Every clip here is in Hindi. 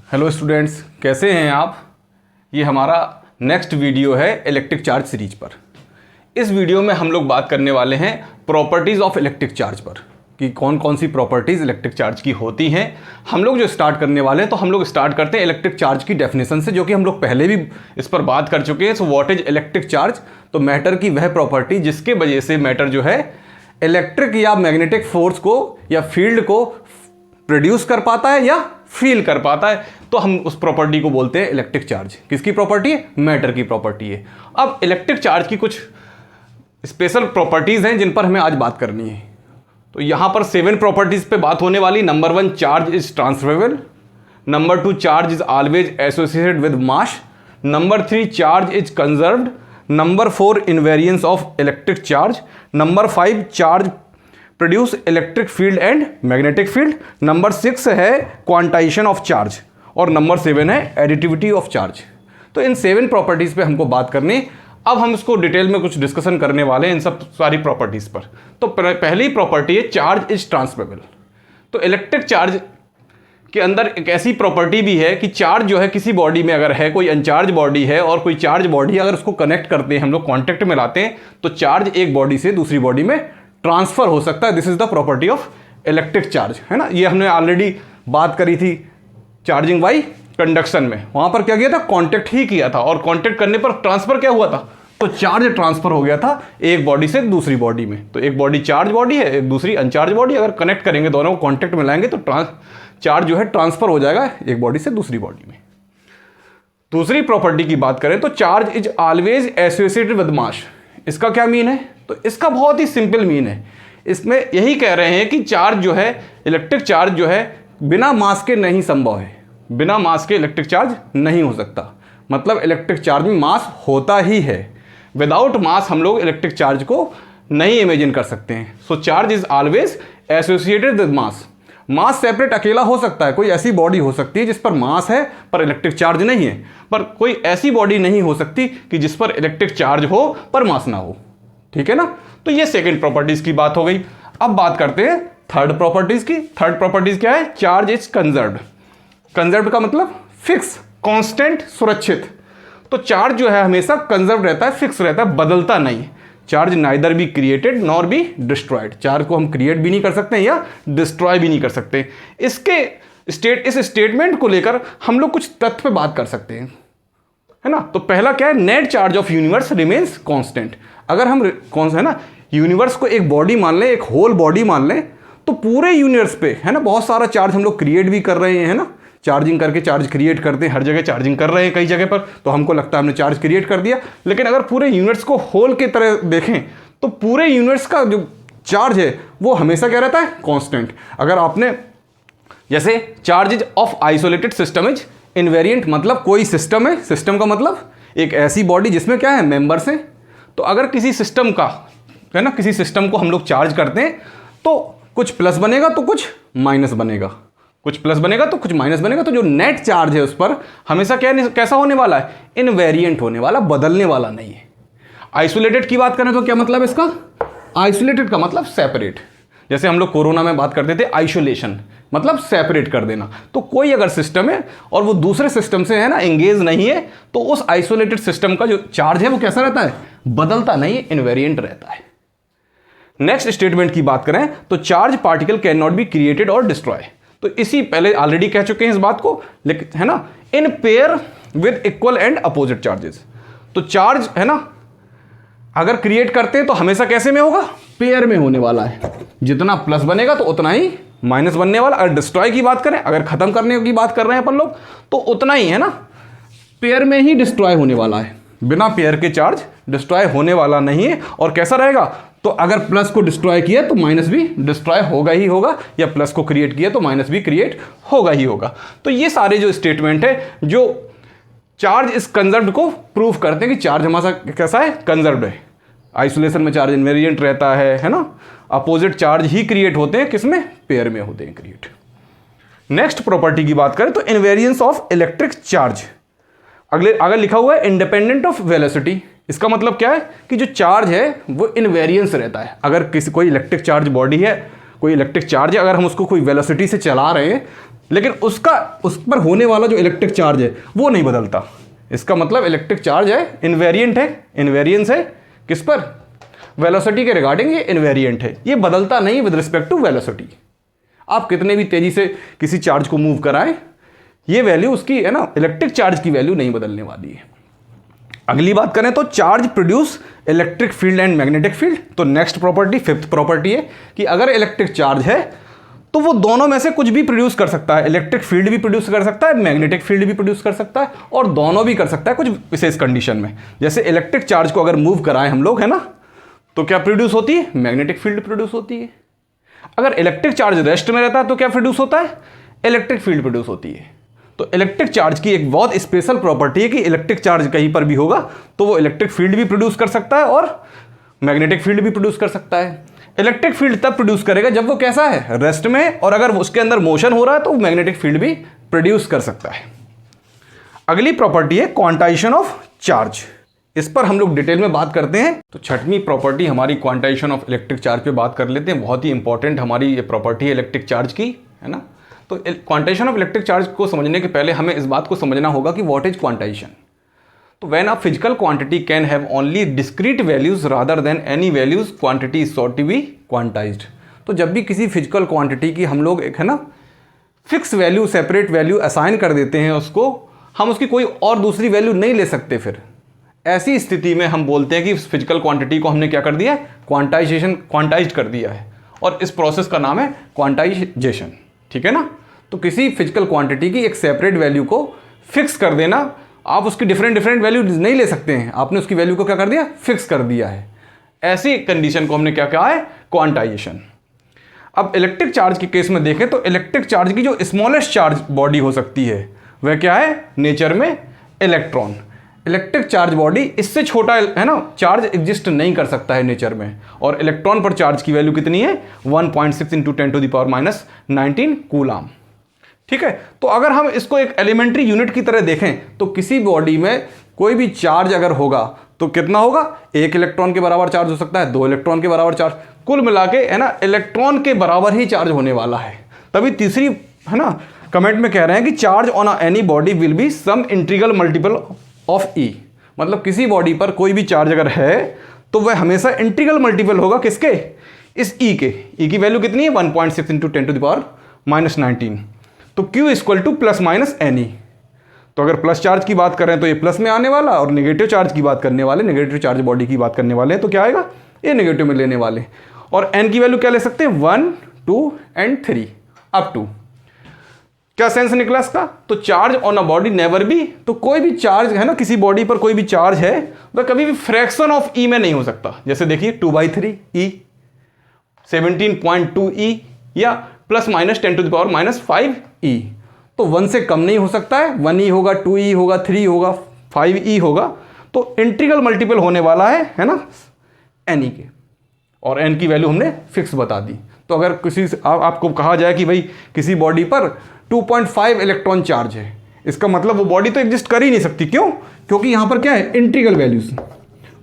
हेलो स्टूडेंट्स, कैसे हैं आप। ये हमारा नेक्स्ट वीडियो है इलेक्ट्रिक चार्ज सीरीज पर। इस वीडियो में हम लोग बात करने वाले हैं प्रॉपर्टीज़ ऑफ इलेक्ट्रिक चार्ज पर कि कौन कौन सी प्रॉपर्टीज़ इलेक्ट्रिक चार्ज की होती हैं। हम लोग जो स्टार्ट करने वाले हैं तो हम लोग स्टार्ट करते हैं इलेक्ट्रिक चार्ज की डेफिनेशन से, जो कि हम लोग पहले भी इस पर बात कर चुके हैं। So what is electric charge? तो मैटर की वह प्रॉपर्टी जिसके वजह से मैटर जो है इलेक्ट्रिक या मैग्नेटिक फोर्स को या फील्ड को प्रोड्यूस कर पाता है या फील कर पाता है, तो हम उस प्रॉपर्टी को बोलते हैं इलेक्ट्रिक चार्ज। किसकी प्रॉपर्टी है? मैटर की प्रॉपर्टी है। अब इलेक्ट्रिक चार्ज की कुछ स्पेशल प्रॉपर्टीज हैं जिन पर हमें आज बात करनी है। तो यहां पर 7 प्रॉपर्टीज पे बात होने वाली। Number 1, charge is transferable. Number 2, charge is always associated with mass. Number 3, charge is conserved. Number 4, invariance of electric charge. Number 5, charge produce electric field and magnetic field. Number 6 है क्वांटाइजेशन ऑफ चार्ज और नंबर 7 है एडिटिविटी ऑफ चार्ज। तो इन 7 प्रॉपर्टीज पे हमको बात करनी। अब हम इसको डिटेल में कुछ डिस्कशन करने वाले हैं इन सब सारी प्रॉपर्टीज पर। तो पहली प्रॉपर्टी है चार्ज इज ट्रांसफरेबल। तो इलेक्ट्रिक चार्ज के अंदर एक ऐसी प्रॉपर्टी भी है कि चार्ज जो है किसी बॉडी में अगर है, कोई अनचार्ज बॉडी है और कोई चार्ज बॉडी, अगर उसको कनेक्ट करते हैं, हम लोग कॉन्टेक्ट में लाते हैं, तो चार्ज एक बॉडी से दूसरी बॉडी में ट्रांसफर हो सकता है। This is the property of electric charge, है ना। ये हमने ऑलरेडी बात करी थी चार्जिंग बाई कंडक्शन में। वहां पर क्या किया था? कांटेक्ट ही किया था, और कांटेक्ट करने पर ट्रांसफर क्या हुआ था? तो चार्ज ट्रांसफर हो गया था एक बॉडी से दूसरी बॉडी में। तो एक बॉडी चार्ज बॉडी है, एक दूसरी अनचार्ज बॉडी। अगर कनेक्ट करेंगे, दोनों को कांटेक्ट में लाएंगे, तो चार्ज जो है ट्रांसफर हो जाएगा एक बॉडी से दूसरी बॉडी में। दूसरी प्रॉपर्टी की बात करें तो charge is always associated with मास। इसका क्या मीन है? तो इसका बहुत ही सिंपल मीन है। इसमें यही कह रहे हैं कि चार्ज जो है, इलेक्ट्रिक चार्ज जो है, बिना मास के नहीं संभव है। बिना मास के इलेक्ट्रिक चार्ज नहीं हो सकता। मतलब इलेक्ट्रिक चार्ज में मास होता ही है। विदाउट मास हम लोग इलेक्ट्रिक चार्ज को नहीं इमेजिन कर सकते हैं। So charge is always associated with mass. Mass separate अकेला हो सकता है, कोई ऐसी बॉडी हो सकती है जिस पर मास है पर इलेक्ट्रिक चार्ज नहीं है, पर कोई ऐसी बॉडी नहीं हो सकती कि जिस पर इलेक्ट्रिक चार्ज हो पर मास ना हो। ठीक है ना। तो ये सेकंड प्रॉपर्टीज की बात हो गई। अब बात करते हैं थर्ड प्रॉपर्टीज की। थर्ड प्रॉपर्टीज क्या है? Charge is conserved. कंजर्व्ड का मतलब फिक्स, कांस्टेंट, सुरक्षित। तो चार्ज जो है हमेशा कंजर्व रहता है, फिक्स रहता है, बदलता नहीं। Charge neither be created nor be destroyed. Charge को हम क्रिएट भी नहीं कर सकते या डिस्ट्रॉय भी नहीं कर सकते। इस स्टेटमेंट को लेकर हम लोग कुछ तथ्य पे बात कर सकते हैं, है ना। तो पहला क्या है? Net charge of universe remains constant. अगर हम कौन सा है ना, यूनिवर्स को एक बॉडी मान लें, एक होल बॉडी मान लें, तो पूरे यूनिवर्स पे, है ना, बहुत सारा चार्ज हम लोग क्रिएट भी कर रहे हैं, है ना। चार्जिंग करके चार्ज क्रिएट करते हैं, हर जगह चार्जिंग कर रहे हैं कई जगह पर, तो हमको लगता है हमने चार्ज क्रिएट कर दिया। लेकिन अगर पूरे यूनिवर्स को होल की तरह देखें तो पूरे यूनिवर्स का जो चार्ज है वो हमेशा क्या रहता है? कांस्टेंट। अगर आपने जैसे charge is of isolated system is invariant, मतलब कोई सिस्टम है, सिस्टम का मतलब एक ऐसी बॉडी जिसमें क्या है? मेंबर्स हैं। तो अगर किसी सिस्टम का, है ना, किसी सिस्टम को हम लोग चार्ज करते हैं तो कुछ प्लस बनेगा तो कुछ माइनस बनेगा, कुछ प्लस बनेगा तो कुछ माइनस बनेगा। तो जो नेट चार्ज है उस पर हमेशा कैसा होने वाला है? इनवेरिएंट होने वाला, बदलने वाला नहीं है। आइसोलेटेड की बात करें तो क्या मतलब इसका? आइसोलेटेड का मतलब सेपरेट। जैसे हम लोग कोरोना में बात करते थे आइसोलेशन, मतलब सेपरेट कर देना। तो कोई अगर सिस्टम है और वो दूसरे सिस्टम से, है ना, एंगेज नहीं है, तो उस आइसोलेटेड सिस्टम का जो चार्ज है वो कैसा रहता है? बदलता नहीं है, इनवेरिएंट रहता है। नेक्स्ट स्टेटमेंट की बात करें तो charge particle can not be created और डिस्ट्रॉय। तो इसी पहले ऑलरेडी कह चुके हैं इस बात को, लेकिन, है ना, in pair with equal and opposite charges. तो चार्ज, है ना, अगर क्रिएट करते हैं तो हमेशा कैसे में होगा? पेयर में होने वाला है। जितना प्लस बनेगा तो उतना ही माइनस बनने वाला। अगर डिस्ट्रॉय की बात करें, अगर खत्म करने की बात कर रहे हैं अपन लोग, तो उतना ही, है ना, पेयर में ही डिस्ट्रॉय होने वाला है। बिना पेयर के चार्ज डिस्ट्रॉय होने वाला नहीं है। और कैसा रहेगा? तो अगर प्लस को डिस्ट्रॉय किया तो माइनस भी डिस्ट्रॉय होगा ही होगा, या प्लस को क्रिएट किया तो माइनस भी क्रिएट होगा ही होगा। तो ये सारे जो स्टेटमेंट है जो चार्ज इस कंजर्व्ड को प्रूव करते हैं कि चार्ज हमारा कैसा है? कंजर्व्ड है। आइसोलेशन में चार्ज इनवेरिएंट रहता है ना। अपोजिट चार्ज ही क्रिएट होते हैं, किसमें? पेयर में होते हैं क्रिएट। नेक्स्ट प्रॉपर्टी की बात करें तो इनवेरियंस ऑफ इलेक्ट्रिक चार्ज। अगर लिखा हुआ है इंडिपेंडेंट ऑफ वेलोसिटी। इसका मतलब क्या है? कि जो चार्ज है वो इनवेरियंस रहता है। अगर कोई इलेक्ट्रिक चार्ज बॉडी है, कोई इलेक्ट्रिक चार्ज है, अगर हम उसको कोई वेलोसिटी से चला रहे हैं लेकिन उसका उस पर होने वाला जो इलेक्ट्रिक चार्ज है वो नहीं बदलता। इसका मतलब इलेक्ट्रिक चार्ज है इनवेरिएंट है, इनवेरिएंस है किस पर, वेलोसिटी के रिगार्डिंग ये इनवेरिएंट है, ये बदलता नहीं विद रिस्पेक्ट टू वेलोसिटी। आप कितने भी तेजी से किसी चार्ज को मूव कराएं, ये वैल्यू उसकी है ना, इलेक्ट्रिक चार्ज की वैल्यू नहीं बदलने वाली है। अगली बात करें तो charge produce electric field and magnetic field. तो नेक्स्ट प्रॉपर्टी, फिफ्थ प्रॉपर्टी है कि अगर इलेक्ट्रिक चार्ज है तो वो दोनों में से कुछ भी प्रोड्यूस कर सकता है, इलेक्ट्रिक फील्ड भी प्रोड्यूस कर सकता है, मैग्नेटिक फील्ड भी प्रोड्यूस कर सकता है, और दोनों भी कर सकता है कुछ विशेष कंडीशन में। जैसे इलेक्ट्रिक चार्ज को अगर मूव कराएं हम लोग, है ना, तो क्या प्रोड्यूस होती है, मैग्नेटिक फील्ड प्रोड्यूस होती है। अगर इलेक्ट्रिक चार्ज रेस्ट में रहता है तो क्या प्रोड्यूस होता है, इलेक्ट्रिक फील्ड प्रोड्यूस होती है। तो इलेक्ट्रिक चार्ज की एक बहुत स्पेशल प्रॉपर्टी है कि इलेक्ट्रिक चार्ज कहीं पर भी होगा तो वो इलेक्ट्रिक फील्ड भी प्रोड्यूस कर सकता है और मैग्नेटिक फील्ड भी प्रोड्यूस कर सकता है। इलेक्ट्रिक फील्ड तब प्रोड्यूस करेगा जब वो कैसा है, रेस्ट में, और अगर उसके अंदर मोशन हो रहा है तो मैग्नेटिक फील्ड भी प्रोड्यूस कर सकता है। अगली प्रॉपर्टी है क्वांटाइजेशन ऑफ चार्ज। इस पर हम लोग डिटेल में बात करते हैं। तो छठवीं प्रॉपर्टी हमारी क्वांटाइजेशन ऑफ इलेक्ट्रिक चार्ज पे बात कर लेते हैं। बहुत ही इंपॉर्टेंट हमारी ये प्रॉपर्टी है इलेक्ट्रिक चार्ज की, है ना। तो क्वांटाइजेशन ऑफ इलेक्ट्रिक चार्ज को समझने के पहले हमें इस बात को समझना होगा कि व्हाट इज क्वांटाइजेशन। तो when a physical quantity can have only discrete values rather than any values, quantity is sought to be quantised. तो जब भी किसी फिजिकल क्वांटिटी की हम लोग एक, है ना, fix value, separate value assign कर देते हैं उसको, हम उसकी कोई और दूसरी वैल्यू नहीं ले सकते। फिर ऐसी स्थिति में हम बोलते हैं कि फिजिकल क्वांटिटी को हमने क्या कर दिया है, क्वांटाइज्ड कर दिया है, और इस प्रोसेस का नाम है क्वांटाइजेशन। ठीक है ना। तो किसी फिजिकल क्वांटिटी की एक सेपरेट वैल्यू को फिक्स कर देना, आप उसकी डिफरेंट वैल्यू नहीं ले सकते हैं, आपने उसकी वैल्यू को क्या कर दिया, फिक्स कर दिया है। ऐसी कंडीशन को हमने क्या कहा है, क्वांटाइजेशन। अब इलेक्ट्रिक चार्ज के केस में देखें तो इलेक्ट्रिक चार्ज की जो स्मॉलेस्ट चार्ज बॉडी हो सकती है वह क्या है, नेचर में इलेक्ट्रॉन। इलेक्ट्रिक चार्ज बॉडी इससे छोटा, है ना, चार्ज एग्जिस्ट नहीं कर सकता है नेचर में। और इलेक्ट्रॉन पर चार्ज की वैल्यू कितनी है, 1.6 × 10⁻⁻19 कूलाम। ठीक है। तो अगर हम इसको एक एलिमेंट्री यूनिट की तरह देखें तो किसी बॉडी में कोई भी चार्ज अगर होगा तो कितना होगा, 1 इलेक्ट्रॉन के बराबर चार्ज हो सकता है, 2 इलेक्ट्रॉन के बराबर चार्ज, कुल मिला के, है ना, इलेक्ट्रॉन के बराबर ही चार्ज होने वाला है। तभी तीसरी, है ना, कमेंट में कह रहे हैं कि charge on any body will be some integral multiple of e. मतलब किसी बॉडी पर कोई भी चार्ज अगर है तो वह हमेशा इंटीग्रल मल्टीपल होगा किसके, इस ई के। ई की वैल्यू कितनी है, 1.6 × 10⁻⁻19। तो Q equal to plus minus N E. तो अगर प्लस चार्ज की बात करें तो ये प्लस में आने वाला, और नेगेटिव चार्ज की बात करने वाले, नेगेटिव चार्ज बॉडी की बात करने वाले हैं तो क्या आएगा, ये नेगेटिव में लेने वाले। और n की वैल्यू क्या ले सकते हैं, 1, 2 एंड 3 अप टू। क्या सेंस निकला इसका। तो charge on a body never be, तो कोई भी चार्ज, है ना, किसी बॉडी पर कोई भी चार्ज है वह कभी भी फ्रैक्शन ऑफ ई में नहीं हो सकता। जैसे देखिए 2/3 ई, 17.2 ई, या प्लस माइनस 10⁻⁻5 ई। तो 1 से कम नहीं हो सकता है, 1 ई होगा, 2 ई होगा, 3 होगा, 5 ई होगा। तो इंटीग्रल मल्टीपल होने वाला है ना, एन ई के, और एन की वैल्यू हमने फिक्स बता दी। तो अगर किसी आपको कहा जाए कि भाई किसी बॉडी पर 2.5 इलेक्ट्रॉन चार्ज है, इसका मतलब वो बॉडी तो एग्जिस्ट कर ही नहीं सकती। क्यों, क्योंकि यहां पर क्या है, integral values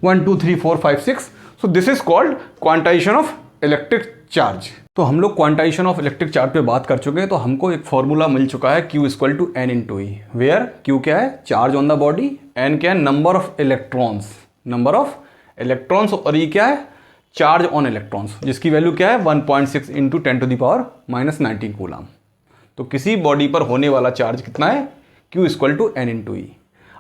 1, 2, 3, 4, 5, 6। So this is called quantization of electric charge. तो हम लोग क्वांटाइजेशन ऑफ इलेक्ट्रिक चार्ज पे बात कर चुके हैं। तो हमको एक फॉर्मूला मिल चुका है, Q equal to N × E, where Q क्या है, charge on the body, N क्या है, नंबर ऑफ इलेक्ट्रॉन्स, और E क्या है, चार्ज ऑन इलेक्ट्रॉन्स, जिसकी वैल्यू क्या है, 1.6 × 10⁻⁻19 कूलाम। तो किसी बॉडी पर होने वाला चार्ज कितना है, Q equal to N × E।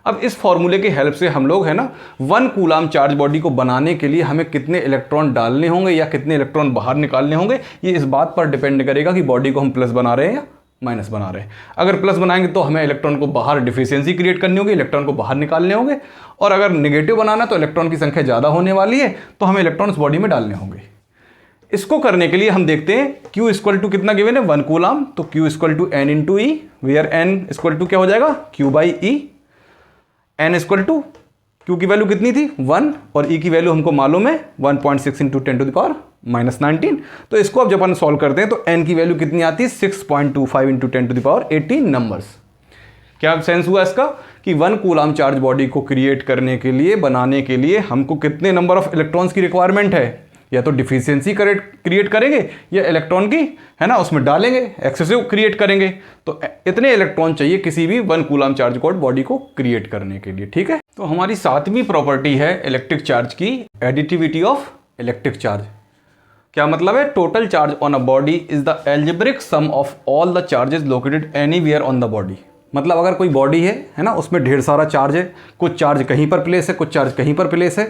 अब इस फॉर्मूले की हेल्प से हम लोग, है ना, 1 कूलाम चार्ज बॉडी को बनाने के लिए हमें कितने इलेक्ट्रॉन डालने होंगे या कितने इलेक्ट्रॉन बाहर निकालने होंगे, ये इस बात पर डिपेंड करेगा कि बॉडी को हम प्लस बना रहे हैं या माइनस बना रहे हैं। अगर प्लस बनाएंगे तो हमें इलेक्ट्रॉन को बाहर डिफिशियंसी क्रिएट करनी होगी, इलेक्ट्रॉन को बाहर निकालने होंगे, और अगर नेगेटिव बनाना तो इलेक्ट्रॉन की संख्या ज़्यादा होने वाली है तो हमें इलेक्ट्रॉन उस बॉडी में डालने होंगे। इसको करने के लिए हम देखते हैं Q इक्वल टू कितना गिवन है, 1 कूलाम। तो Q equal to N × E, where N equal to क्या हो जाएगा, Q/E। N equal to Q की वैल्यू कितनी थी, 1, और E की वैल्यू हमको मालूम है 1.6 × 10⁻⁻19। तो इसको अब जब अपन सॉल्व करते हैं तो N की वैल्यू कितनी आती है, 6.25 × 10⁻18 नंबर्स। क्या सेंस हुआ इसका कि 1 कूलाम चार्ज बॉडी को क्रिएट करने के लिए, बनाने के लिए हमको कितने नंबर ऑफ इलेक्ट्रॉन्स की रिक्वायरमेंट है, या तो डिफिशियंसी क्रिएट करेंगे या इलेक्ट्रॉन की है ना उसमें डालेंगे, एक्सेसिव क्रिएट करेंगे। तो इतने इलेक्ट्रॉन चाहिए किसी भी 1 कूलम चार्ज कोड बॉडी को क्रिएट करने के लिए, ठीक है। तो हमारी 7वीं प्रॉपर्टी है इलेक्ट्रिक चार्ज की, एडिटिविटी ऑफ इलेक्ट्रिक चार्ज। क्या मतलब है? Total charge on a body is the algebraic sum of all the charges located anywhere on the body. मतलब अगर कोई बॉडी है ना, उसमें ढेर सारा चार्ज है, कुछ चार्ज कहीं पर प्लेस है, कुछ चार्ज कहीं पर प्लेस है,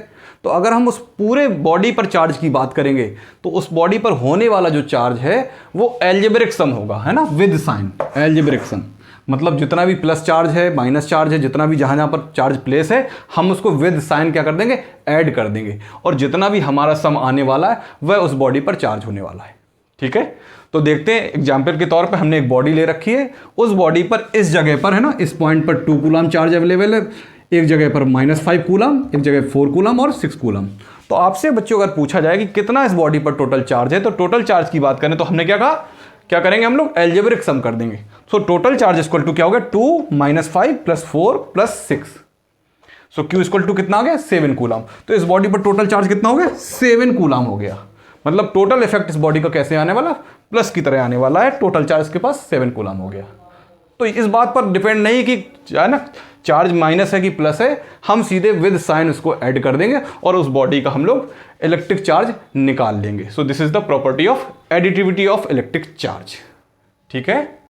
तो अगर हम उस पूरे बॉडी पर चार्ज की बात करेंगे तो उस बॉडी पर होने वाला जो चार्ज है वो एल्जेब्रिक सम होगा, है ना, विद साइन एल्जेब्रिक सम। मतलब जितना भी प्लस चार्ज है, माइनस चार्ज है, जितना भी जहाँ जहाँ पर चार्ज प्लेस है, हम उसको विद साइन क्या कर देंगे, ऐड कर देंगे, और जितना भी हमारा सम आने वाला है वह उस बॉडी पर चार्ज होने वाला है, ठीक है। तो देखते हैं, एग्जाम्पल के तौर पे हमने एक बॉडी ले रखी है, उस बॉडी पर इस जगह पर है ना, इस पॉइंट पर 2 कूलम चार्ज अवेलेबल है, एक जगह पर -5 कूलम, एक जगह 4 कूलम और 6 कूलम। तो आपसे बच्चों अगर पूछा जाए कि कितना इस बॉडी पर टोटल चार्ज है, तो टोटल चार्ज की बात करें तो हमने क्या कहा, क्या करेंगे हम लोग, एल्जेब्रिक सम कर देंगे। So total charge equal to क्या हो गया, 2 - 5 + 4 + 6। सो Q इक्वल टू कितना आ गया, 7 कूलम। तो इस बॉडी पर टोटल चार्ज कितना हो गया, 7 कूलम हो गया। मतलब टोटल इफेक्ट इस बॉडी का कैसे आने वाला, प्लस की तरह आने वाला है। टोटल चार्ज के पास 7 कूलम हो गया। तो इस बात पर डिपेंड नहीं कि है ना चार्ज माइनस है कि प्लस है, हम सीधे विद साइन उसको ऐड कर देंगे और उस बॉडी का हम लोग इलेक्ट्रिक चार्ज निकाल लेंगे। So this is the property of additivity of electric charge, ठीक है।